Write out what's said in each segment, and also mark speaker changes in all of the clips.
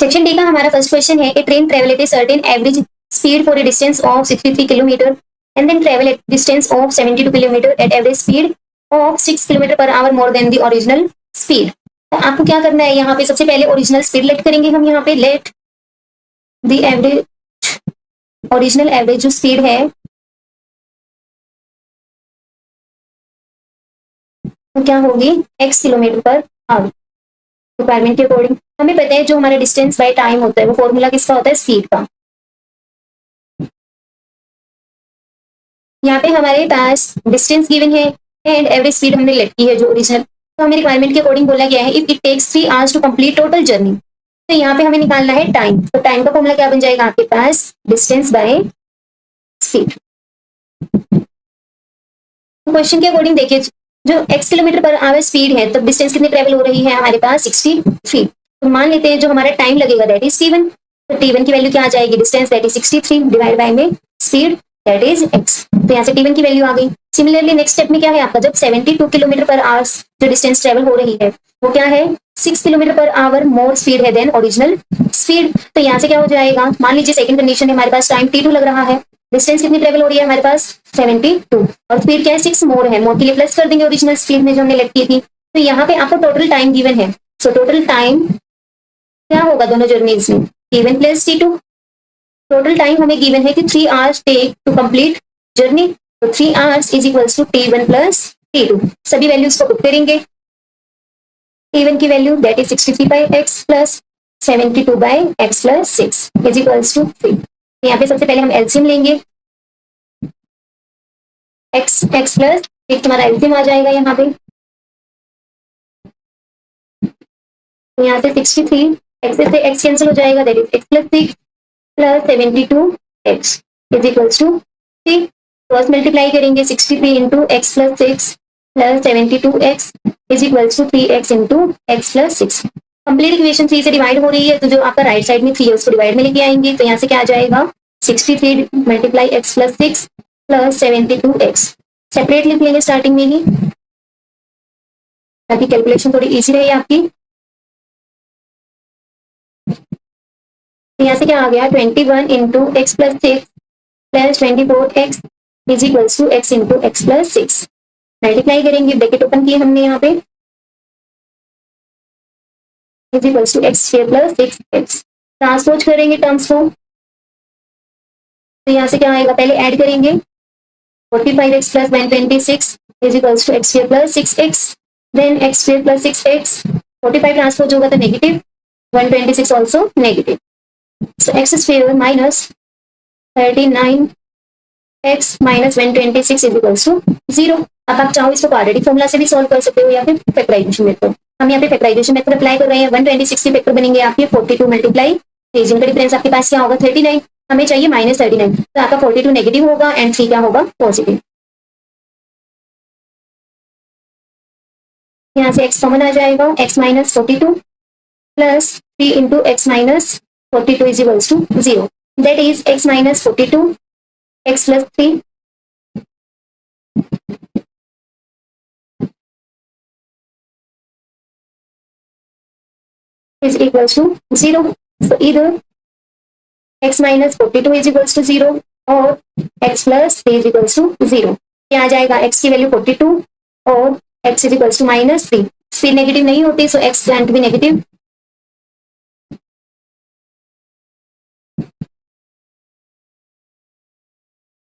Speaker 1: Section D का हमारा first question है, a train travel at a certain average speed for a distance of 63 kilometre and then travel at distance of 72 kilometre at average speed of 6 kilometre per hour more than the original speed. तो आपको क्या करना है, यहाँ पे सबसे पहले original speed late करेंगे हम। यहाँ पे let the average, original average जो स्पीड है तो क्या होगी, x kilometre per our. Requirement के अकॉर्डिंग हमें पता है जो हमारा डिस्टेंस बाय टाइम होता है वो फॉर्मूला किसका होता है, स्पीड का। यहाँ पे हमारे पास डिस्टेंस गिवन है एंड एवरेज स्पीड हमने लेट की है जो ओरिजिनल। तो हमें रिक्वायरमेंट के अकॉर्डिंग बोला गया है if it takes 3 hours to complete total journey. तो यहाँ पे हमें निकालना है टाइम। तो टाइम का फॉर्मूला क्या बन जाएगा आपके पास, डिस्टेंस बाय स्पीड। क्वेश्चन के अकॉर्डिंग देखिए, जो x kilometre per our speed है तो डिस्टेंस कितनी ट्रेवल हो रही है हमारे पास 63। तो मान लेते हैं जो हमारा टाइम लगेगा दैट इज t1। तो t1 की वैल्यू क्या आ जाएगी, distance that is 63 divide by में स्पीड दैट इज x। तो यहाँ से t1 की वैल्यू आ गई। सिमिलरली नेक्स्ट स्टेप में क्या है आपका, जब 72 किलोमीटर पर आवर जो डिस्टेंस ट्रेवल हो रही है वो क्या है, 6 kilometre per hour more speed है देन ओरिजिनल स्पीड। तो यहाँ से क्या हो जाएगा, मान लीजिए सेकंड कंडीशन है हमारे पास टाइम t2 लग रहा है, डिस्टेंस कितनी ट्रेवल हो रही है हमारे पास 72 और स्पीड क्या है 6 मोर है, मोर के लिए प्लस कर देंगे ओरिजिनल स्पीड में जो हमने लेट की थी। तो यहाँ पे आपको टोटल टाइम गिवन है। सो टोटल टाइम क्या होगा दोनों जर्नीज में, t1 plus t2। Total time हमें गिवन है कि 3 hours take to complete journey. तो 3 hours is equals to t1 plus t2। सभी वैल्यूज को पुट करेंगे। t1 की value that is 63 by x plus 72 by x plus 6 is equals to 3। यहाँ पे सबसे पहले हम एलसीएम लेंगे, x प्लस एक तुम्हारा एलसीएम आ जाएगा यहाँ पे। तो यहाँ से 63 x से x कैंसिल हो जाएगा that is x plus 6 plus 72 x is equals to 3। Cross multiply करेंगे 63 into x plus 6 plus 72 x is equals to 3x into x plus 6। Complete equation 3 से डिवाइड हो रही है तो जो आपका राइट साइड में 3 है उसको डिवाइड में लेके आएंगे। तो यहाँ से क्या आ जाएगा 63 multiply x plus 6 plus 72 x. Separate लिख लेंगे स्टार्टिंग में ही ताकि कैलकुलेशन थोड़ी इजी रहे आपकी। तो यहाँ से क्या आ गया 21 into x plus 6 plus 24 x is equals to x into x plus 6। Multiply करेंगे, ब्रैकेट ओपन किए हमने यहाँ पे, is equals to x square plus 6x। Transpose करेंगे टर्म्स को। तो यहाँ से क्या आएगा, पहले ऐड करेंगे 45x plus 126 is equals to x square plus 6x, then x square plus 6x। 45 transpose होगा तो negative, 126 also negative. So x square minus 39x minus 126 is equals to 0। अब आप चाहो इसको क्वाड्रेटिक फॉर्मूला से भी सॉल्व कर सकते हो या फिर फैक्टराइजेशन मेथड। हम यहाँ पे फैक्टराइजेशन मेथड अप्लाई कर रहे हैं। 126 के फैक्टर बनेंगे आपके 42 मल्टीप्लाई रीजन का डिफरेंस आपके पास क्या होगा 39, हमें चाहिए माइनस 39। तो आपका 42 नेगेटिव होगा एंड 3 क्या होगा पॉजिटिव। यहाँ से x कॉमन आ जाएगा, x minus 42 plus 3 into x minus 42 is equals to 0। That is x minus 42 x plus 3 is equals to 0. So either x minus 42 is equals to 0 और x plus 3 is equals to 0। क्या आ जाएगा, x की value 42 और x is equals to minus 3। Speed negative नहीं होती सो x cantt B negative.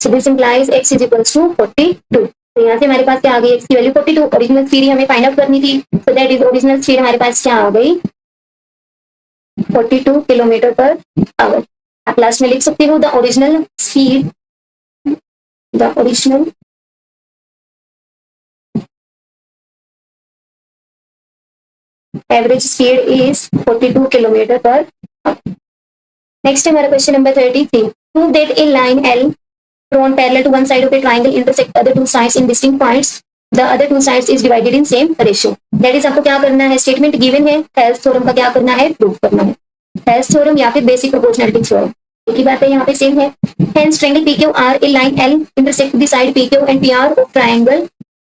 Speaker 1: So this implies x is equals to 42। तो यहाँ से हमारे पास क्या आ गई, x की वैल्यू 42, ओरिजिनल स्पीड हमें फाइंड आउट करनी थी। So that is original speed हमारे पास क्या आ गई 42 किलोमीटर पर आवर। आप लास्ट में लिख सकते हो the original speed, the original average speed is 42 kilometre per hour. Next हमारा question number 33। Prove that a line L drawn parallel to one side of a triangle intersect other two sides in distinct points, the other two sides is divided in same ratio। That is आपको क्या करना है, statement given है, हेल्स theorem का क्या करना है, prove करना है। हेल्स थ्योरम या फिर बेसिक प्रोपोर्शनैलिटी थ्योरम एक ही बात है, यहाँ पे सेम है। Hence triangle PQR a line L intersect the side PQ and PR of triangle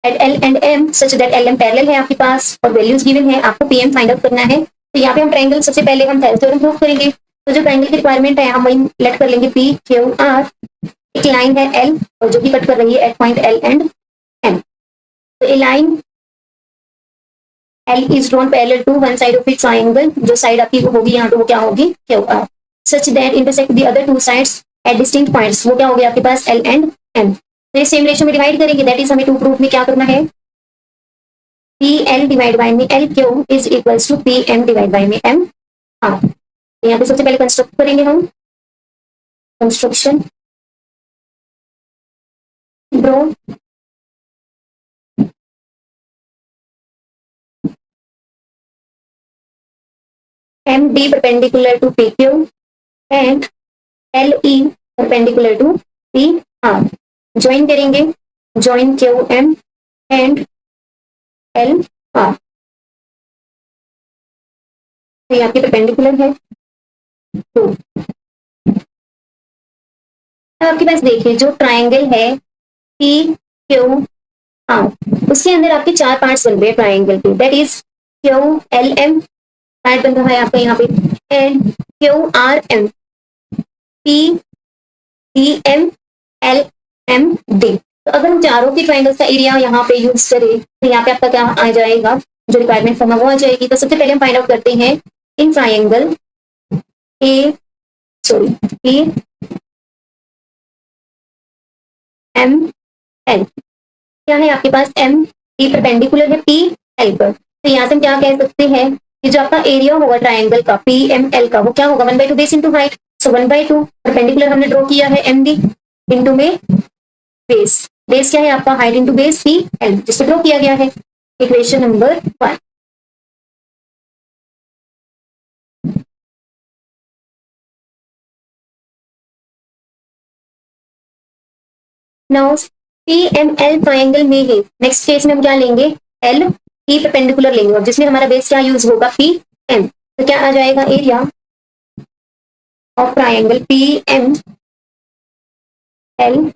Speaker 1: at L and M such that LM parallel है आपके पास और वैल्यूज गिवन है, आपको PM फाइंड आउट करना है। तो यहाँ पे हम ट्राइंगल सबसे पहले हम थ्योरम प्रूव करेंगे। तो जो ट्राइंगल की रिक्वायरमेंट है हम वही लेट कर लेंगे पी क्यू आर, एक लाइन है एल और जो भी कट कर रही है at point L and M. तो a line L is drawn parallel to one side of it triangle, जो साइड आपकी होगी यहाँ पे वो क्या होगी Q R, such that intersect the other two sides at distinct points, वो क्या हो गया आपके पास एल एंड एम। तो ये सेम रेशियो में डिवाइड करेंगे, दैट इज हमें टू प्रूफ में क्या करना है, पी एल डिवाइड बाई में L Q is equals to P M divide by में एम आर। यहाँ पे सबसे पहले कंस्ट्रक्ट करेंगे हम, construction draw M D perpendicular to P Q and L E perpendicular to P R. Join करेंगे, join Q M and L R. तो यहाँ पे परपेंडिकुलर है टू। आपके पास देखिए जो ट्राइंगल है पी क्यू आर, उसके अंदर आपके चार पार्ट्स बन रहे हैं ट्राइंगल के, that is Q L M part बन रहा है आपका यहाँ पे, and Q R M, P D M, L M D. तो अगर हम चारों की ट्राइंगल्स का एरिया यहाँ पे यूज करें तो यहाँ पे आपका क्या आ जाएगा, जो रिक्वायरमेंट फॉर्म वो आ जाएगी। तो सबसे पहले हम फाइंड आउट करते हैं in triangle A sorry A M L, क्या है आपके पास एम डी परपेंडिकुलर है पी एल पर। तो यहाँ से हम क्या कह सकते हैं कि जो आपका एरिया होगा ट्राइंगल का पी एम एल का वो क्या होगा 1/2 base into height. So 1/2 perpendicular हमने ड्रॉ किया है एम डी इंटू में बेस, बेस क्या है आपका height into base P L, जिसको ड्रॉ किया गया है। Equation number 1। Now P M L triangle में है, नेक्स्ट केस में हम क्या लेंगे एल पी परपेंडिकुलर लेंगे और जिसमें हमारा बेस क्या यूज होगा पी एम। तो क्या आ जाएगा area of triangle P M L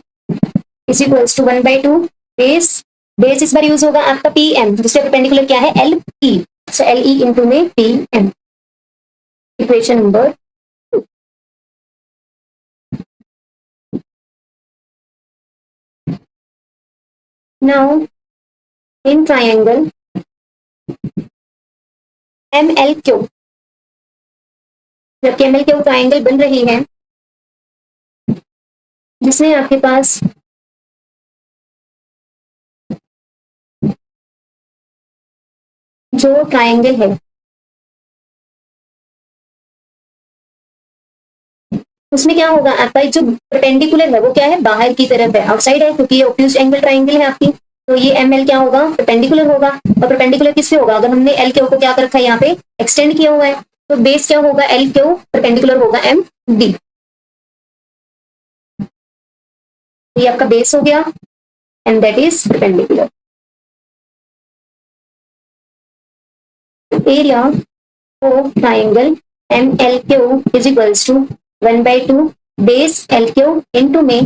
Speaker 1: is equals to 1/2 base, base इस बार यूज होगा आपका पी एम, जिसके परपेंडिकुलर क्या है L E, so L E into में P M. Equation number 2। Now in triangle M L Q, जबकि M L Q triangle बन रही है जिसमें आपके पास जो ट्राइंगल है उसमें क्या होगा आपका जो परपेंडिकुलर है वो क्या है बाहर की तरफ है, आउटसाइड है, क्योंकि ये ऑब्ट्यूज एंगल ट्राइंगल है आपकी। तो ये एम एल क्या होगा परपेंडिकुलर होगा, और परपेंडिकुलर किससे होगा, अगर हमने एल क्यू को क्या कर रखा है यहाँ पे एक्सटेंड किया हुआ है, तो बेस क्या होगा एल क्यू परपेंडिकुलर होगा एम डी। ये आपका बेस हो गया and that is perpendicular. Area of triangle M L Q is equals to 1/2 base L Q into में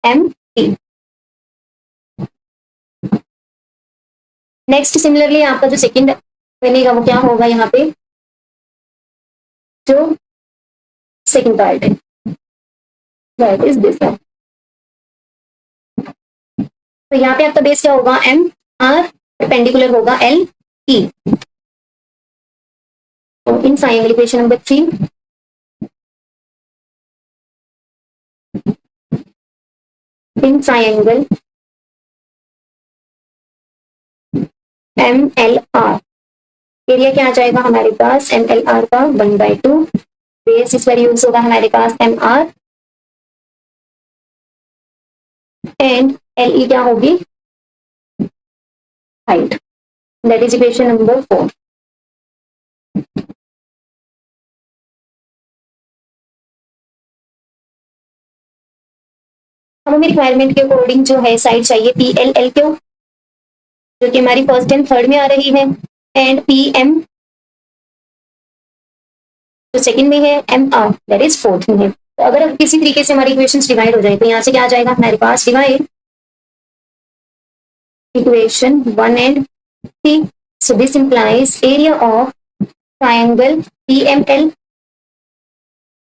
Speaker 1: एम डी। नेक्स्ट सिमिलरली आपका जो सेकंड बनेगा वो क्या होगा यहाँ पे, जो सेकंड पार्ट है दैट इज दिस। तो यहाँ पे आपका बेस क्या होगा एम आर, परपेंडिकुलर होगा एल ई। तो in triangle equation number 3 in triangle M L R, area क्या आ जाएगा हमारे पास एम एल आर का 1/2 बेस इस पर यूज होगा हमारे पास M R and L E क्या होगी height, that is equation number 4। अब हमें रिक्वायरमेंट के अकॉर्डिंग जो है साइड चाहिए पी एल एल क्यू, जो कि हमारी फर्स्ट एंड थर्ड में आ रही है, एंड पी एम जो सेकंड में है, M R that is fourth में है। तो अगर किसी तरीके से हमारी इक्वेशंस डिवाइड हो जाए तो यहाँ से क्या आ जाएगा हमारे पास divide equation 1 and 3। So this implies area of triangle PML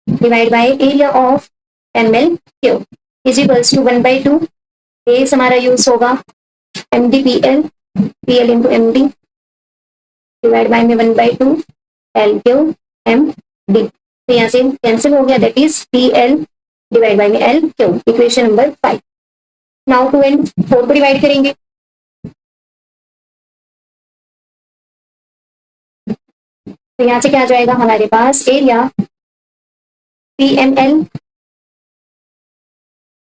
Speaker 1: divide by area of MLQ is equals to 1/2 base हमारा यूज होगा MDPL PL into MD divide by में 1/2 LQ MD। तो यहाँ से कैंसिल हो गया, that is PL divide by में LQ, equation number 5। Now 2 and 4 को डिवाइड करेंगे। तो यहाँ से क्या आ जाएगा हमारे पास, एरिया PML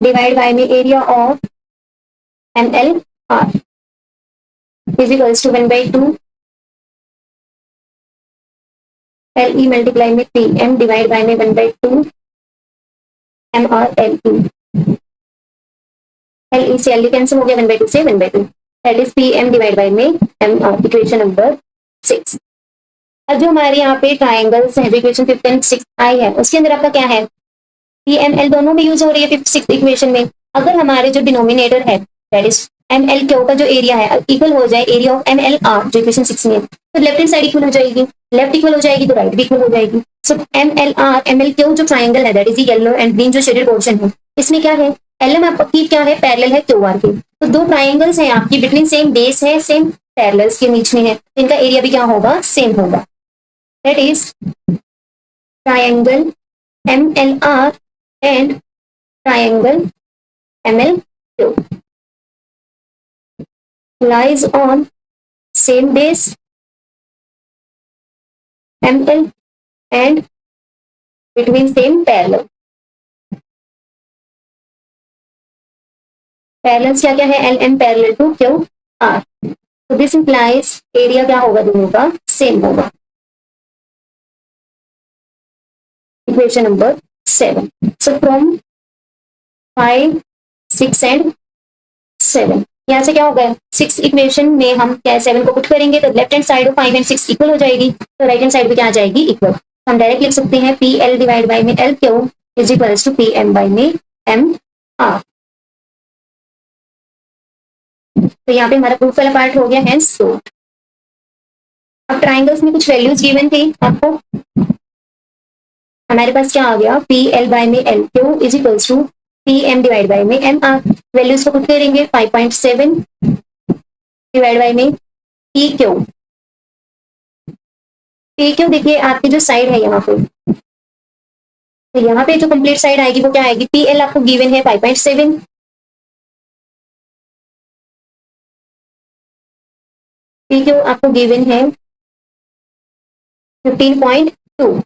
Speaker 1: डिवाइड बाय में area of MLR is equals to 1/2 LE multiply में 3M डिवाइड बाय में 1/2 MRLE। LE से LE कैंसिल हो गया, 1/2 से 1/2, that is PM divide by में MR, इक्वेशन नंबर 6। अब जो हमारे यहाँ पे ट्राइंगल्स हैं, इक्वेशन 5 and 6 आई है, उसके अंदर आपका क्या है, PML दोनों में यूज हो रही है 5th 6th इक्वेशन में। अगर हमारे जो डिनोमिनेटर है दैट इज MLQ का जो एरिया है इक्वल हो जाए एरिया ऑफ MLR जो इक्वेशन 6 में है, तो लेफ्ट हैंड साइड इक्वल हो जाएगी, लेफ्ट इक्वल हो जाएगी तो राइट भी इक्वल हो जाएगी। सो MLR MLQ जो ट्राइंगल है that is yellow and green जो शेडेड पोर्शन है, इसमें क्या है, LM आपकी क्या है, पैरेलल है QR के। तो दो ट्राइंगल्स हैं आपकी, बिटवीन सेम बेस है, सेम पैरेलल्स के बीच में है, इनका एरिया भी क्या होगा, सेम होगा। That is triangle MLR and triangle MLQ lies on same base ML and between same parallel। Parallels क्या क्या है, LM पैरेलल टू QR, तो दिस इंप्लाइज एरिया क्या होगा, दोनों का सेम होगा, equation number 7। So from 5, 6 and 7 यहाँ से क्या हो गया, 6 इक्वेशन में हम क्या 7 को पुट करेंगे तो left hand side of 5 and 6 equal हो जाएगी, तो राइट हैंड साइड भी क्या आ जाएगी, इक्वल। हम डायरेक्ट लिख सकते हैं PL डिवाइड बाय में LQ is equals to PM by में MR। तो यहाँ पे हमारा प्रूफ वाला पार्ट हो गया, हेंस प्रूव्ड। अब ट्राइंगल्स में कुछ वैल्यूज गिवन थी आपको, हमारे पास क्या आ गया, PL बाय में LQ is equals to PM divide by में MR। वैल्यूज को पुट करेंगे, 5.7 डिवाइड बाय में PQ। PQ देखिए आपकी जो साइड है यहाँ पे, तो यहाँ पे जो कंप्लीट साइड आएगी वो क्या आएगी, PL आपको गिवन है 5.7, PQ आपको गिवन है 15.2,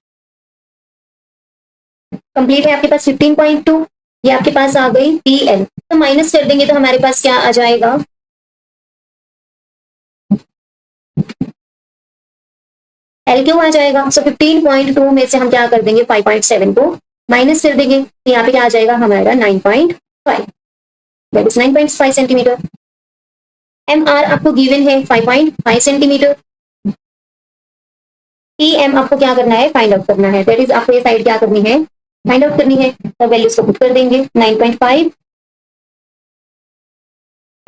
Speaker 1: कंप्लीट है आपके पास 15.2, ये आपके पास आ गई PL। तो माइनस कर देंगे तो हमारे पास क्या आ जाएगा, LQ आ जाएगा। सो 15.2 में से हम क्या कर देंगे, 5.7 को माइनस कर देंगे, तो यहाँ पे क्या आ जाएगा हमारा 9.5, दैट इज 9.5 सेंटीमीटर। MR आपको गिवन है 5.5 सेंटीमीटर। PM आपको क्या करना है, फाइंड आउट करना है, दैट इज आपको ये साइड क्या करनी है, फाइंड आउट करनी है। तो वैल्यूज को पुट कर देंगे, 9.5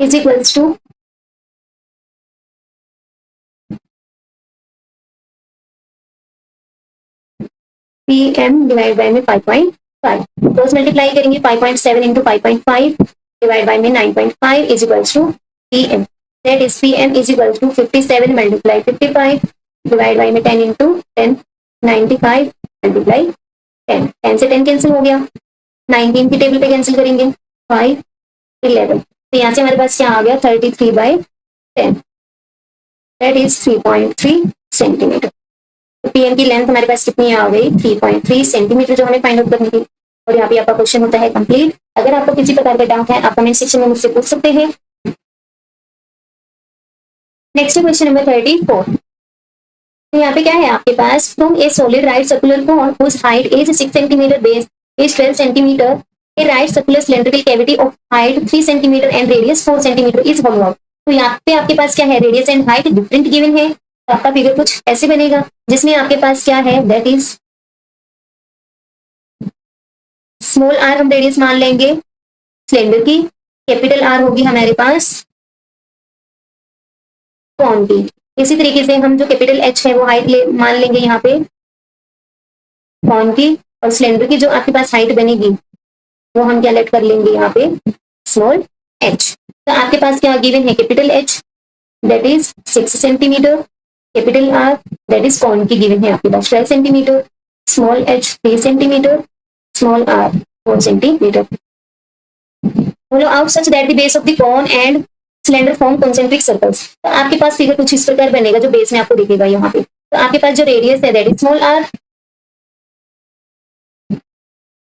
Speaker 1: is equals to PM divide by में 5.5, क्रॉस मल्टीप्लाई करेंगे, 5.7 इंटू 5.5 डिवाइड बाय में 9.5 is equals to PM, that is PM is equals to 57 multiply 55 divide by में 10 इंटू 10, 95 मल्टीप्लाई 10, 10 से 10 कैंसिल हो गया, 19 की टेबल पे कैंसिल करेंगे, 5, 11, तो यहाँ से हमारे पास क्या आ गया, 33/10, दैट इज 3.3 सेंटीमीटर। तो PM की लेंथ हमारे पास कितनी आ गई, 3.3 सेंटीमीटर जो हमें फाइंड आउट करनी थी। और यहाँ पे आपका क्वेश्चन होता है कंप्लीट। अगर आपको किसी प्रकार का डाउट है आप कमेंट सेक्शन में मुझसे पूछ सकते हैं। Next question number 34। तो यहाँ पे क्या है आपके पास, from a solid right circular cone whose height is 6 centimetre, base is 12 centimetre, a right circular cylindrical cavity of height 3 centimetre and radius 4 centimetre is hollow out। तो यहाँ पे आपके पास क्या है, radius and height different given है, तो आपका figure कुछ ऐसे बनेगा जिसमें आपके पास क्या है, दैट इज स्मॉल आर हम रेडियस मान लेंगे सिलेंडर की, कैपिटल आर होगी हमारे पास कोन की। इसी तरीके से हम जो कैपिटल एच है वो हाइट मान लेंगे यहाँ पे कॉन की, और सिलेंडर की जो आपके पास हाइट बनेगी वो हम क्या लेट कर लेंगे यहाँ पे स्मॉल एच। तो आपके पास क्या गिवन है, capital H that is 6 centimetre, capital R that is cone की गिवन है आपके पास 12 centimetre, small H 3 centimetre, small R 4 centimetre. Follow out such that the base of the cone and cylinder form concentric circles। तो आपके पास figure कुछ इस प्रकार बनेगा जो बेस में आपको दिखेगा यहाँ पे। तो आपके पास जो रेडियस है दैट इज स्मॉल आर,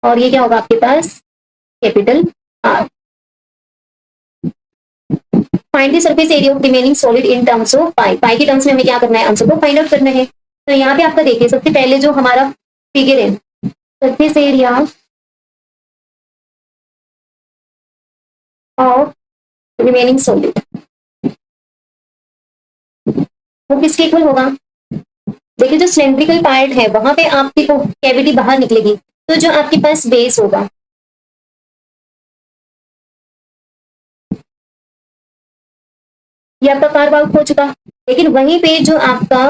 Speaker 1: और ये क्या होगा आपके पास capital R. Find the surface area of remaining solid in terms of pi. Pi के टर्म्स में हमें क्या करना है, आंसर को फाइंड आउट करना है। तो यहाँ पे आपका देखिए सबसे पहले जो हमारा फिगर है surface area of remaining solid वो किसके इक्वल होगा। देखिए जो सिलेंड्रिकल पार्ट है वहां पे आपकी कैविटी बाहर निकलेगी, तो जो आपके पास बेस होगा ये आपका कार्व आउट हो चुका, लेकिन वहीं पे जो आपका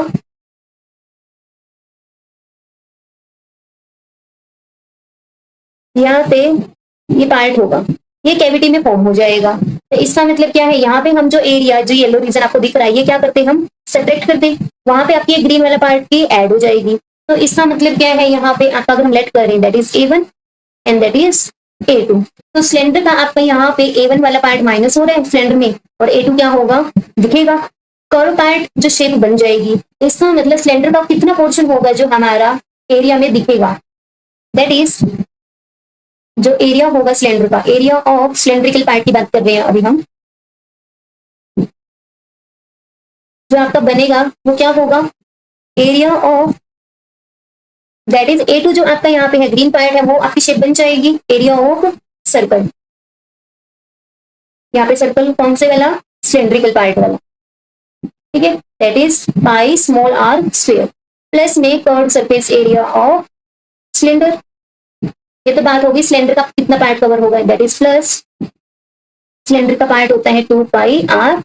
Speaker 1: यहाँ पे ये पार्ट होगा ये कैविटी में फॉर्म हो जाएगा। तो इसका मतलब क्या है, यहाँ पे हम जो एरिया जो येलो रीजन आपको दिख रहा है ये क्या करते हैं हम सेपरेट करते हैं, वहां पे आपकी ग्रीन वाला पार्ट की ऐड हो जाएगी। तो इसका मतलब क्या है, यहाँ पे आपका अगर हम लेट कर रहे हैं that is A1 and that is A2। तो सिलेंडर का आपका यहाँ पे A1 वाला पार्ट माइनस हो रहा है सिलेंडर में, और A2 क्या होगा दिखेगा, कर्व पार्ट जो शेप बन जाएगी। इसका मतलब सिलेंडर का कितना पोर्शन होगा जो हमारा एरिया में दिखेगा, दैट इज जो एरिया होगा सिलेंडर का, एरिया ऑफ सिलेंड्रिकल पार्ट की बात कर रहे हैं अभी हम, जो आपका बनेगा वो क्या होगा area of that is A2 जो आपका यहाँ पे है ग्रीन पार्ट है वो आपकी शेप बन जाएगी एरिया ऑफ सर्कल। यहाँ पे सर्कल कौन से वाला सिलेंड्रिकल पार्ट वाला, ठीक है, that is pi small R square plus में curve surface area of cylinder. ये तो बात होगी सिलेंडर का कितना पार्ट कवर होगा, दैट इज प्लस सिलेंडर का पार्ट होता है 2 पाई आर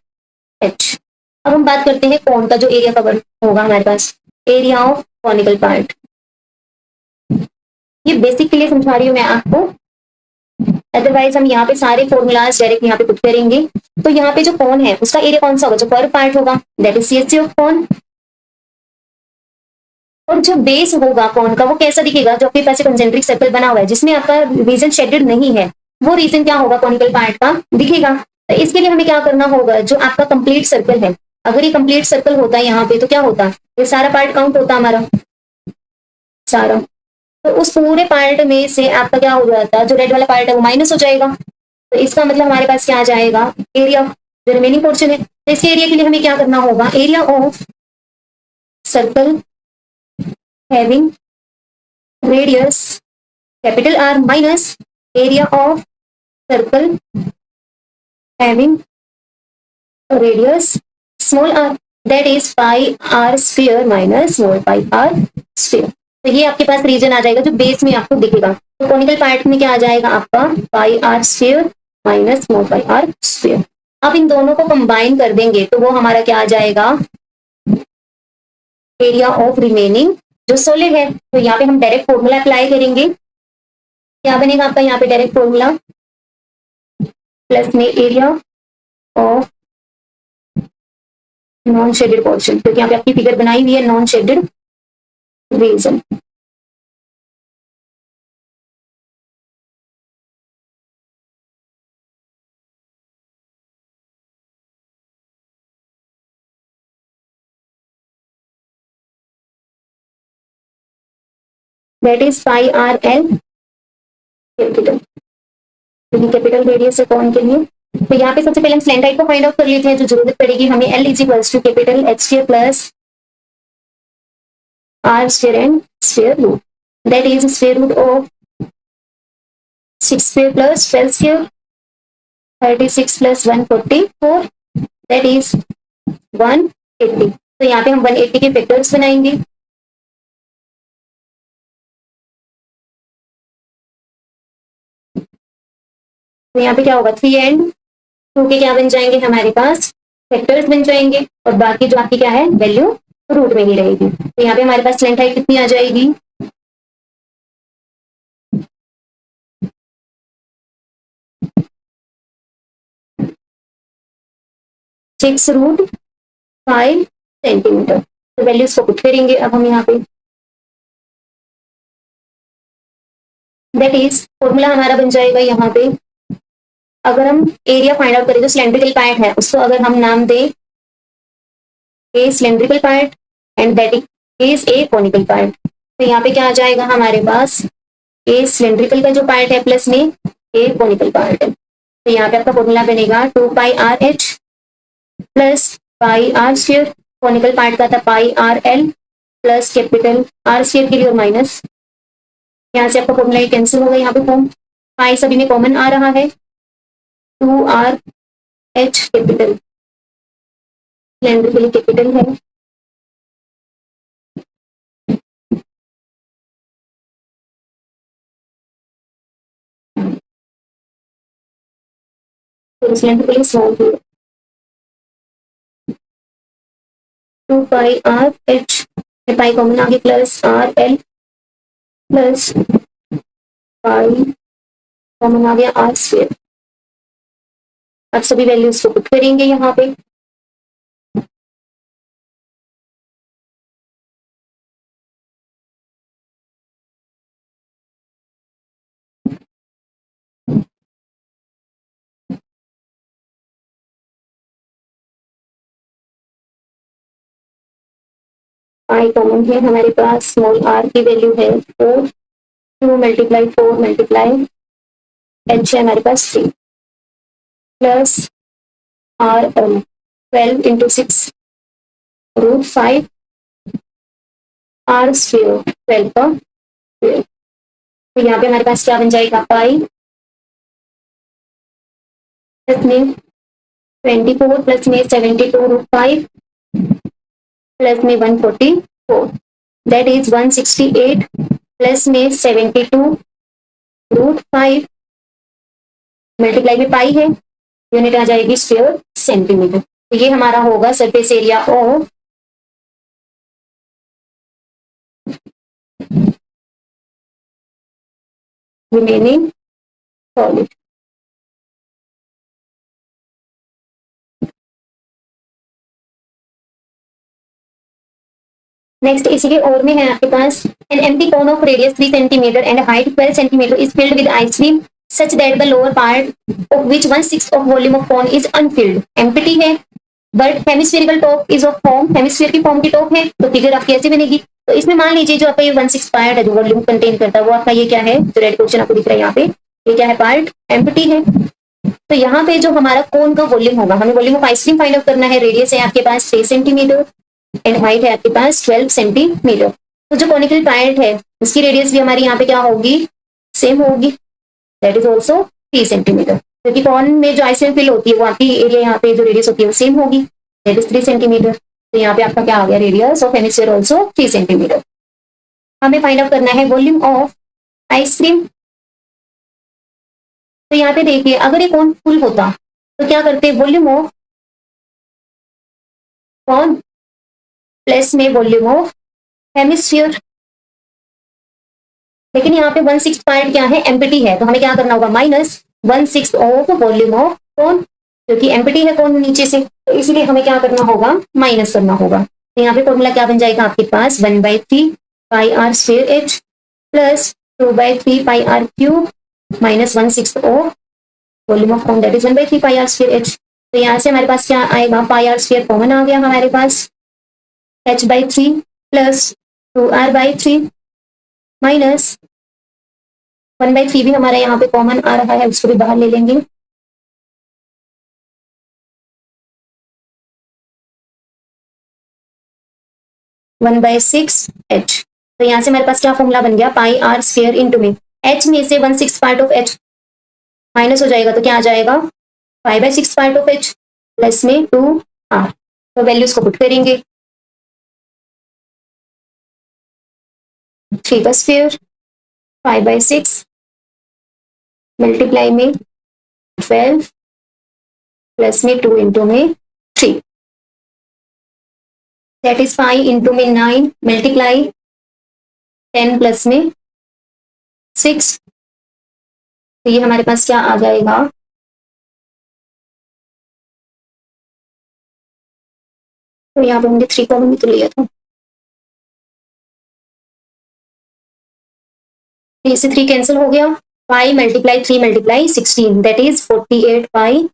Speaker 1: एच। अब हम बात करते हैं कौन का जो एरिया कवर होगा हमारे पास, एरिया ऑफ कॉनिकल पार्ट। ये बेसिक के लिए समझा रही हूँ मैं आपको, अदरवाइज हम यहाँ पे सारे फॉर्मूलाज डायरेक्ट यहाँ पे पुट करेंगे। तो यहाँ पे जो कौन है उसका एरिया कौन सा होगा, जो कर्व पार्ट होगा दैट इज CHC ऑफ कौन, और जो बेस होगा कौन का वो कैसा दिखेगा, जो आपके पास कंसेंट्रिक सर्कल बना हुआ है जिसमें आपका रीजन शेडेड नहीं है, वो रीजन क्या होगा कॉनिकल पार्ट का दिखेगा। तो इसके लिए हमें क्या करना होगा, जो आपका कंप्लीट सर्कल है अगर ये कंप्लीट सर्कल होता है यहाँ पे तो क्या होता, ये सारा पार्ट काउंट होता हमारा सारा, तो उस पूरे पार्ट में से आपका क्या हो जाता, जो रेड वाला पार्ट है वो माइनस हो जाएगा। तो इसका मतलब हमारे पास क्या आ जाएगा एरिया, जो रिमेनिंग पोर्शन है। तो इसके एरिया के लिए हमें क्या करना होगा, area of circle having radius capital R minus area of circle having radius small R that is pi R square minus small pi R square. तो ये आपके पास रीजन आ जाएगा जो बेस में आपको दिखेगा। तो कॉनिकल पार्ट में क्या आ जाएगा आपका pi R square minus small pi R square. अब इन दोनों को कंबाइन कर देंगे तो वो हमारा क्या आ जाएगा एरिया ऑफ रिमेनिंग जो सॉलिड है। तो यहाँ पे हम डायरेक्ट फॉर्मूला अप्लाई करेंगे, क्या बनेगा आपका यहाँ पे डायरेक्ट फॉर्मूला प्लस में area of non shaded portion, क्योंकि यहाँ पे आपकी फिगर बनाई हुई है non shaded region. That is pi R L capital, क्योंकि कैपिटल रेडियस है कौन के लिए। तो यहाँ पे सबसे पहले हम स्लैंट हाइट को फाइंड आउट कर लेते हैं, जो जरूरत पड़ेगी हमें L is equals to capital H square plus R square and square root, that is square root of 6 square plus 12 square 36 plus 144 that is 180। तो यहाँ पे हम 180 के फैक्टर्स बनाएंगे। तो यहाँ पे क्या होगा 3 एंड 2 के क्या बन जाएंगे हमारे पास फैक्टर्स बन जाएंगे और बाकी जो आपकी क्या है वैल्यू रूट में ही रहेगी। तो यहाँ पे हमारे पास स्लैंट हाइट कितनी आ जाएगी, 6√5 सेंटीमीटर। तो वैल्यूज को पुट करेंगे अब हम यहाँ पे, दैट इज फॉर्मूला हमारा बन जाएगा यहाँ पे, अगर हम एरिया फाइंड आउट करें जो सिलेंड्रिकल पार्ट है उसको अगर हम नाम दें ए cylindrical part and that is a conical part, तो यहाँ पे क्या आ जाएगा हमारे पास ए सिलेंड्रिकल का जो पार्ट है प्लस में ए कॉनिकल पार्ट है। तो यहाँ पे आपका फॉर्मूला बनेगा 2πr(h) plus pi R square, conical part का था πr(l) plus capital R square के लिए और माइनस, यहाँ से आपका फॉर्मूला कैंसिल होगा, यहाँ पे फॉर्म पाई सभी में कॉमन आ रहा है, 2r(h) कैपिटल सिलेंडर के लिए कैपिटल है, तो सिलेंडर के लिए स्मॉल है, 2πr(h) पाई कॉमन आगे plus r(l) plus pi common आ गया आर स्क्वायर। अब सभी वैल्यूज को पुट करेंगे यहाँ पे, आई कॉमन है हमारे पास, स्मॉल आर की वैल्यू है 4, 2 मल्टीप्लाई 4 मल्टीप्लाई एच है हमारे पास 3 plus R L 12 × 6√5 R square 12 का स्क्वायर। तो यहाँ पे हमारे पास क्या बन जाएगा पाई प्लस में 24 प्लस में 72√5 प्लस में 144 दैट इज 168 प्लस में 72√5 मल्टीप्लाई में पाई है, यूनिट आ जाएगी स्क्वायर सेंटीमीटर। तो ये हमारा होगा surface area of remaining solid. Next इसी के और में है आपके पास an empty cone of radius 3 centimetre and height 12 centimetre is filled with ice cream such that the lower part of which 1/6 of volume of cone is unfilled. Empty है but hemispherical top is of form, hemisphere की form की top है, तो figure आपकी ऐसे बनेगी। तो इसमें मान लीजिए जो आपका ये 1/6 पार्ट है जो वॉल्यूम कंटेन करता है वो आपका ये क्या है, जो रेड पोर्शन आपको दिख रहा है यहाँ पे, ये क्या है पार्ट एम्प्टी है। तो यहाँ पे जो हमारा कोन का वॉल्यूम होगा, हमें volume of ice cream find out करना है, रेडियस है आपके पास 3 सेंटीमीटर एंड हाइट है आपके पास 12 सेंटीमीटर। तो जो कॉनिकल पार्ट है उसकी रेडियस भी हमारी यहाँ पे क्या होगी, सेम होगी, दैट इज ऑल्सो 3 सेंटीमीटर, क्योंकि कॉन में जो आइसक्रीम फिल होती है वो आपकी एरिया यहाँ पे जो रेडियस होती है वो सेम होगी, दैट इज 3 सेंटीमीटर। तो यहाँ पे आपका क्या आ गया, radius of hemisphere also 3 centimetre. हमें फाइंड आउट करना है वॉल्यूम ऑफ आइसक्रीम। तो यहाँ पे देखिए अगर ये कॉन फुल होता तो क्या करते, वॉल्यूम ऑफ कॉन प्लस में वॉल्यूम ऑफ हेमिस्फीयर, लेकिन यहाँ पे 1/6 पार्ट क्या है, एम्प्टी है, तो हमें क्या करना होगा -1/6 ऑफ वॉल्यूम ऑफ कॉन, क्योंकि एम्प्टी है कॉन नीचे से, तो इसलिए हमें क्या करना होगा, माइनस करना होगा। तो यहाँ पे फॉर्मूला क्या बन जाएगा आपके पास 1/3 pi R square H plus 2/3 pi R cube minus 1/6 of volume of cone that is 1/3 pi R square H. तो यहाँ से हमारे पास क्या आएगा, पाई आर स्क्वायर कॉमन आ गया हमारे पास, h/3 प्लस 2r/3 माइनस 1/3 भी हमारा यहाँ पे कॉमन आ रहा है, उसको भी बाहर ले लेंगे, (1/6 h). तो यहाँ से हमारे पास क्या फॉर्मूला बन गया, पाई आर स्क्वायर इंटू में h में से 1/6 पार्ट ऑफ h माइनस हो जाएगा, तो क्या आ जाएगा 5/6 पार्ट ऑफ h प्लस में 2r। तो वैल्यूज को पुट करेंगे, 3 का स्क्वायर 5/6 मल्टीप्लाई में 12 प्लस में 2 इंटू में 3, दैट इज 5 इंटू में 9 मल्टीप्लाई 10 प्लस में 6, तो ये हमारे पास क्या आ जाएगा, तो यहाँ पे हमने 3 कॉमन भी तो लिया था, 3 से 3 कैंसिल हो गया, 5 multiply 3 multiply 16 that is 48 pi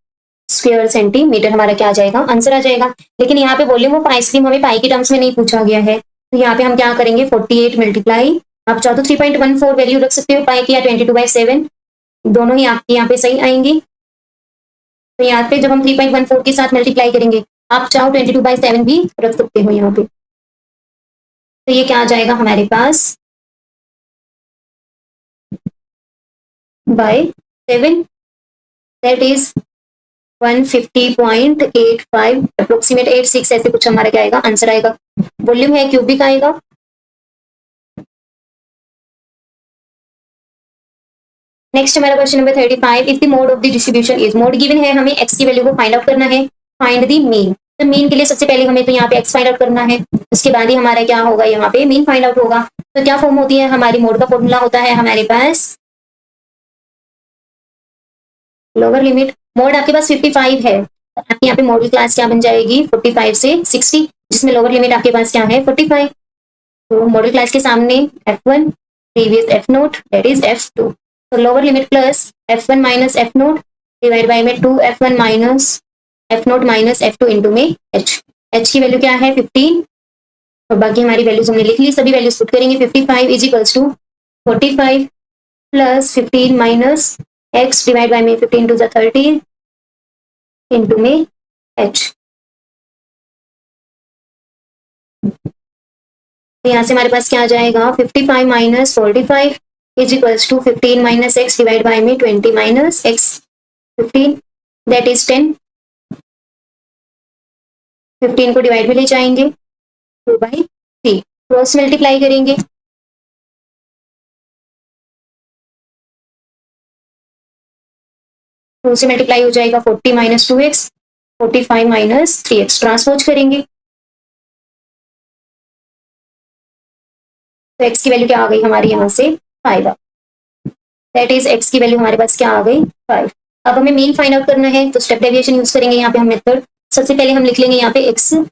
Speaker 1: square centimetre हमारा क्या आ जाएगा, आंसर आ जाएगा। लेकिन यहाँ पे वॉल्यूम ऑफ आइसक्रीम हमें पाई के टर्म्स में नहीं पूछा गया है, तो यहाँ पे हम क्या करेंगे 48 मल्टीप्लाई, आप चाहो तो 3.14 वैल्यू रख सकते हो पाई की, या 22/7 दोनों ही आपके यहाँ पे सही आएंगी। तो यहाँ पे जब हम 3.14 के साथ मल्टीप्लाई करेंगे, आप चाहो 22/7 भी रख सकते हो यहाँ पे, तो ये क्या आ जाएगा हमारे पास बाय 7, दैट इज 150.85 अप्रोक्सीमेट 86 ऐसे कुछ हमारा क्या आएगा, आंसर आएगा। वॉल्यूम है क्यूबिक आएगा। नेक्स्ट हमारा question number 35, if the mode of the distribution is, mode given है, हमें एक्स की वैल्यू को फाइंड आउट करना है, फाइंड द मीन। तो मीन के लिए सबसे पहले हमें तो यहाँ पे एक्स फाइंड आउट करना है, उसके बाद ही हमारा क्या होगा, यहाँ पे मीन फाइंड आउट होगा। तो क्या फॉर्म होती है हमारी मोड का, फॉर्मूला होता है हमारे पास लोअर लिमिट, मोड आपके पास 55 है, आपके यहाँ पे मॉडल क्लास क्या बन जाएगी 45 से 60, जिसमें लोअर लिमिट आपके पास क्या है 45। तो मॉडल क्लास के सामने f1 previous f note that is f2, तो lower limit plus f1 minus f note divide by में 2f1 minus f note minus f2 into में h की वैल्यू क्या है 15, और बाकी हमारी वैल्यूज हमने लिख ली, सभी वैल्यूज पुट करेंगे। 55 is equals to 45 plus 15 minus x divide by में 15 टू 30 इंटू में h, तो यहाँ से हमारे पास क्या आ जाएगा 55 minus 45 is equals to 15 minus x divide by में 20 माइनस x 15 दैट इज 10, 15 को डिवाइड में ले जाएंगे 2/3, क्रॉस मल्टीप्लाई करेंगे, टू से मल्टीप्लाई हो जाएगा 40 minus 2x, 45 minus 3x, transpose करेंगे तो x की वैल्यू क्या आ गई हमारी यहाँ से 5, दैट इज x की वैल्यू हमारे पास क्या आ गई 5। अब हमें मीन फाइंड आउट करना है, तो स्टेप डेविएशन यूज करेंगे यहाँ पे हम मेथड। सबसे पहले हम लिख लेंगे यहाँ पे xi,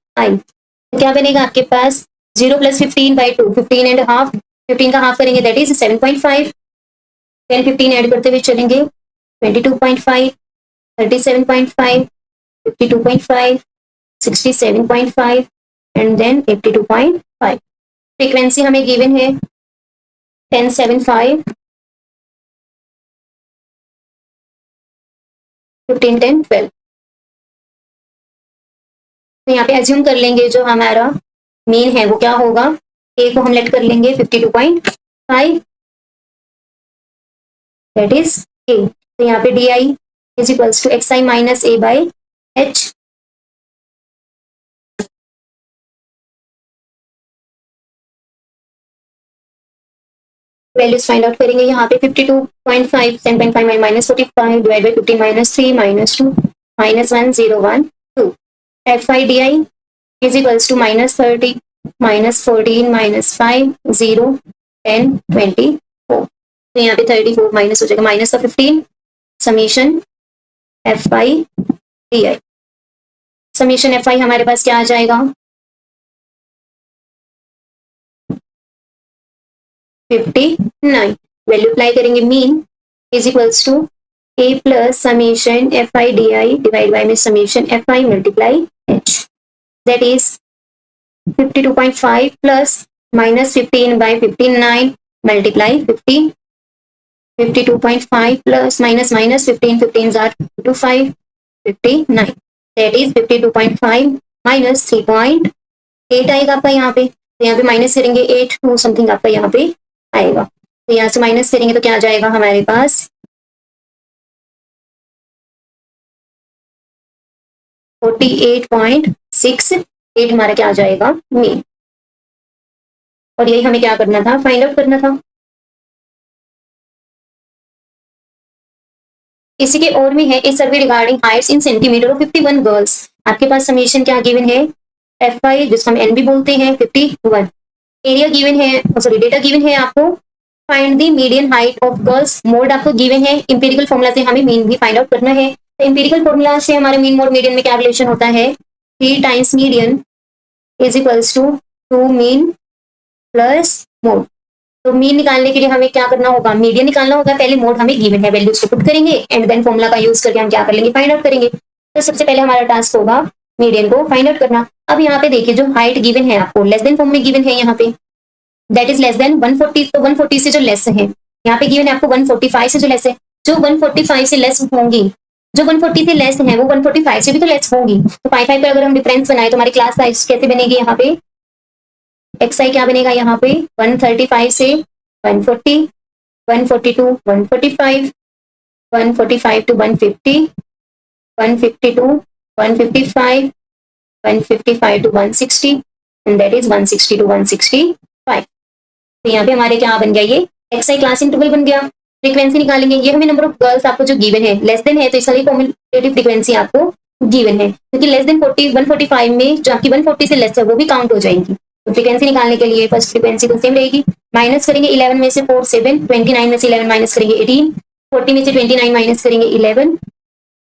Speaker 1: तो क्या बनेगा आपके पास 0 प्लस 15/2, 15 एंड हाफ, 15 का हाफ करेंगे दैट इज 7.5, 10 15 ऐड करते हुए चलेंगे 22.5, 37.5, 52.5, 67.5 एंड देन 82.5। फ्रीक्वेंसी हमें गिवन है 1075, 15 10 12, तो यहाँ पे एज्यूम कर लेंगे जो हमारा मीन है वो क्या होगा, ए को हम लेट कर लेंगे 52.5 दैट इज ए, तो यहाँ पे D I is equals to x I minus A by H, values find out करेंगे यहाँ पे 52.5 10.5 minus 45 divide by 50 minus 3 minus 2 minus 1 0 1 2, F I D I is equals to minus 30 minus 14 minus 5 0 10 24, तो यहाँ पे 34 minus हो जाएगा minus का 15, summation f I D i, summation f i हमारे पास क्या आ जाएगा 59, वैल्यू अप्लाई करेंगे mean is equals to a plus summation f I D i divide by में summation f i multiply h, that is 52.5 plus minus 15 by 59 multiply 15, 52.5 plus minus minus 15 15 जार 25 59, that is 52.5 minus 3.8 आएगा आपका यहाँ पे, तो यहाँ पे माइनस करेंगे 8 2 समथिंग आपका यहाँ पे आएगा, तो यहाँ से माइनस करेंगे तो क्या आ जाएगा हमारे पास 48.68 हमारा क्या आ जाएगा मीन, और यही हमें क्या करना था फाइंड आउट करना था। इसी के और में है a survey regarding heights in centimetre of 51 girls. आपके पास समीशन क्या गिवन है, FI जिसको हम N भी बोलते हैं 51। एरिया गिवन है, सॉरी डेटा गिवन है आपको। Find the median height of girls, mode आपको गिवन है। इंपेरिकल फॉर्मूला से हमें मीन भी फाइंड आउट करना है। तो इंपेरिकल फॉर्मूला से हमारे मीन मोड मीडियन में क्या रिलेशन होता है, 3 times median is equals to 2 mean plus mode. तो मीन निकालने के लिए हमें क्या करना होगा, मीडियन निकालना होगा। पहले मोड हमें गिवन है, वैल्यूज को पुट करेंगे एंड देन फॉर्मूला का यूज करके हम क्या कर लेंगे, फाइंड आउट करेंगे। तो सबसे पहले हमारा टास्क होगा मीडियन को फाइंड आउट करना। अब यहाँ पे देखिए जो हाइट गिवन है आपको लेस देन फॉर्म में गिवन है, यहाँ पे दैट इज लेस देन 140। तो 140 से जो लेस है, यहाँ पे गिवन है आपको 145 से जो लेस है। जो 145 से लेस होंगी, जो 140 से लेस है वो 145 से भी तो लेस होंगी। तो 5 पर अगर हम डिफरेंस बनाए तो हमारी क्लास साइज कैसे बनेगी, यहाँ पे XI क्या बनेगा, यहाँ पे 135 से 140, 140 to 145, 145 to 150, 150 to 155, 155 to 160 and that is 160 to 165। तो यहाँ पे हमारे क्या बन गया, ये XI क्लास इंटरवल बन गया। फ्रीक्वेंसी निकालेंगे, ये हमें नंबर ऑफ गर्ल्स आपको जो गिवन है लेस देन है, तो इसका कम्युलेटिव फ्रीक्वेंसी आपको गिवन है, क्योंकि लेस देन 40 145 में जो आपकी 140 से लेस है वो भी काउंट हो जाएंगी। तो फ्रीक्वेंसी निकालने के लिए फर्स्ट फ्रीक्वेंसी तो सेम रहेगी। माइनस करेंगे 11 में से 4 7, 29 में से 11 माइनस करेंगे 18, 40 में से 29 माइनस करेंगे 11,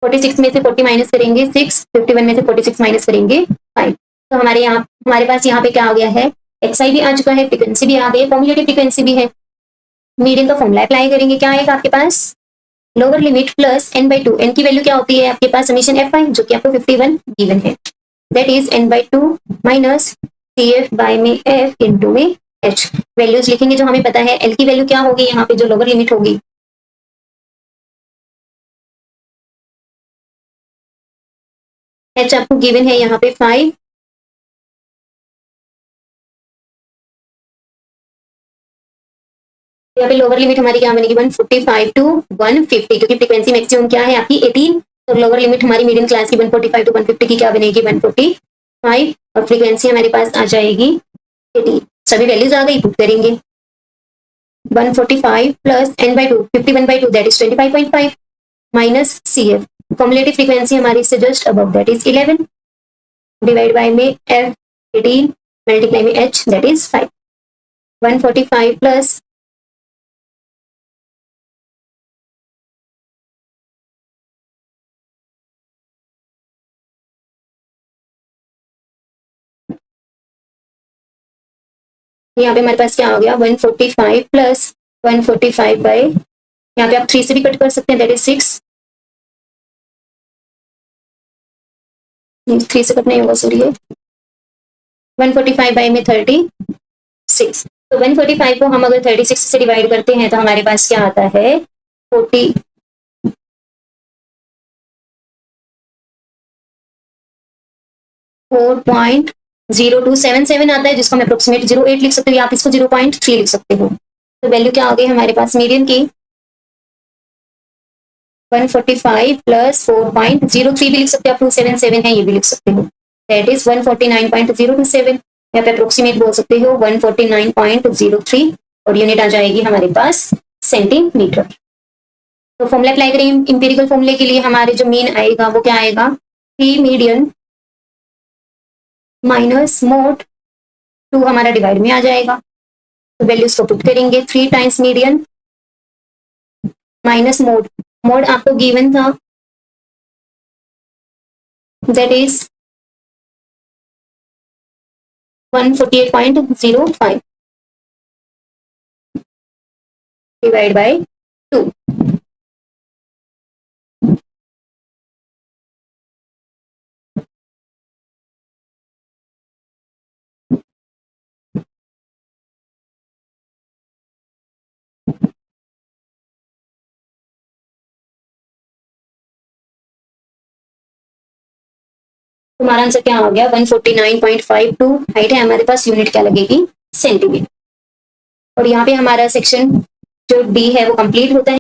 Speaker 1: 46 में से 40 माइनस करेंगे 6, 51 में से 46 माइनस करेंगे 5। तो हमारे पास यहाँ पे क्या आ गया है, XI भी आ चुका है, फ्रीक्वेंसी भी आ गई है, कम्युलेटिव फ्रीक्वेंसी भी है। मीडियन का फॉर्मूला अप्लाई करेंगे, क्या आएगा आपके पास, lower limit plus n/2। n की वैल्यू क्या होती है आपके पास, समीशन FI जो कि आपको 51 गिवन है, that is n/2 minus CF by में F इंटू में H। वैल्यूज लिखेंगे जो हमें पता है। L की वैल्यू क्या होगी, यहाँ पे जो लोअर लिमिट होगी, H आपको गिवन है यहाँ पे 5, यहाँ पे लोअर लिमिट हमारी क्या बनेगी 145 टू 150, क्योंकि फ्रीक्वेंसी मैक्सिमम क्या है आपकी 18। तो लोअर लिमिट हमारी मीडियम क्लास की 145 टू 150 की क्या बनेगी 145, और फ्रीक्वेंसी हमारे पास आ जाएगी 18। सभी वैल्यूज आ गई, पुट करेंगे 145 plus n/2 51/2 that is 25.5 minus CF, cumulative frequency हमारी इससे just above that is 11 divide by में F 18 मल्टीप्लाई में H दैट इज 5। 145 प्लस यहाँ पे हमारे पास क्या हो गया 145 प्लस 145 बाय, यहाँ पे आप 3 से भी कट कर सकते हैं, दैट इज 6, 3 से कट नहीं होगा सॉरी, 145 बाय में 36। तो 145 को हम अगर 36 से डिवाइड करते हैं तो हमारे पास क्या आता है 40 4.0277 आता है, जिसको हम अप्रोक्सीमेट 08 लिख सकते हो, या आप इसको 0.3 लिख सकते हो। तो वैल्यू क्या आ गई हमारे पास मीडियन की 145 प्लस 4.03 भी लिख सकते हो आप, 277 है ये भी लिख सकते हो, दैट इज 149.027, या पे अप्रोक्सीमेट बोल सकते हो 149.03, और यूनिट आ जाएगी हमारे पास सेंटीमीटर। तो फॉर्मूला अप्लाई करें इंपेरिकल फॉर्मूले के लिए, हमारे जो मीन आएगा वो क्या आएगा, P मीडियन माइनस मोड 2 हमारा डिवाइड में आ जाएगा। तो वैल्यूज को पुट करेंगे 3 times median minus mode, mode आपको गिवन था दैट इज 148.05 डिवाइड बाय 2। तुम्हारा आंसर क्या हो गया 149.52 हाइट है हमारे पास, यूनिट क्या लगेगी सेंटीमीटर। और यहाँ पे हमारा सेक्शन जो D है वो कंप्लीट होता है।